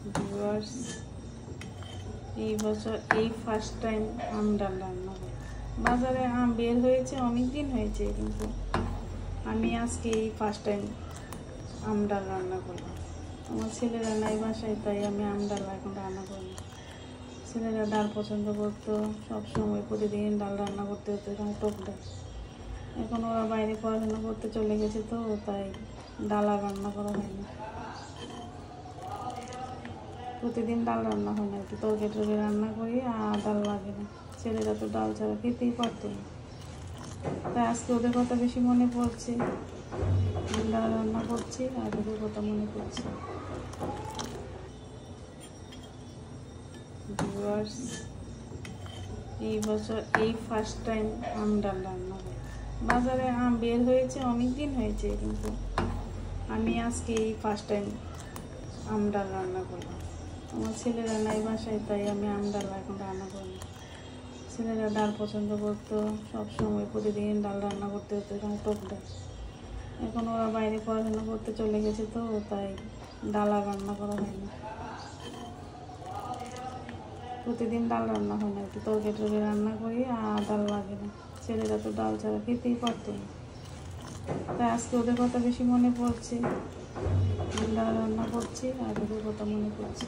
Viewers, এই বছর এই ফার্স্ট টাইম আম ডাল রান্না করি। বাজারে আম বের হয়েছে, অনেক দিন হয়েছে, কিন্তু আমি আজকে এই ফার্স্ট টাইম আম ডাল রান্না করলাম। আমার ছেলেরা নাই বাসায়, তাই আমি আম ডাল এখন রান্না করি। ছেলেরা ডাল পছন্দ করতো, সবসময় প্রতিদিন ডাল রান্না করতে হতো, এরকম টক ডাল। এখন ওরা বাইরে পড়াশোনা করতে চলে গেছে, তো তাই ডাল আর রান্না করা হয়নি। প্রতিদিন ডাল রান্না হয় না, একটু তরকারি রান্না করি, আর ডাল লাগে না। ছেলেরা তো ডাল ছাড়া খেতেই পারতো না, তাই আজকে ওদের কথা বেশি মনে পড়ছে, ডাল রান্না করছি আর ওদের কথা মনে পড়ছে। ভিউয়ার্স, এই বছর এই ফার্স্ট টাইম আম ডাল রান্না করি। বাজারে আম বের হয়েছে, অনেক দিন হয়েছে, কিন্তু আমি আজকে এই ফার্স্ট টাইম আম ডাল রান্না করলাম। আমার ছেলেরা নাই বাসায়, তাই আমি আম ডাল এখন রান্না করি। ছেলেরা ডাল পছন্দ করতো, সবসময় প্রতিদিন ডাল রান্না করতে হতো, এরকম টক ডাল। এখন ওরা বাইরে পড়াশোনা করতে চলে গেছে, তো তাই ডাল আর রান্না করা হয়নি। প্রতিদিন ডাল রান্না হয় না, একটু তরকারি রান্না করি, আর ডাল লাগে না। ছেলেরা তো ডাল ছাড়া খেতেই পারতো না, তাই আজকে ওদের কথা বেশি মনে পড়ছে, ডাল রান্না করছি আর ওদের কথা মনে পড়ছে।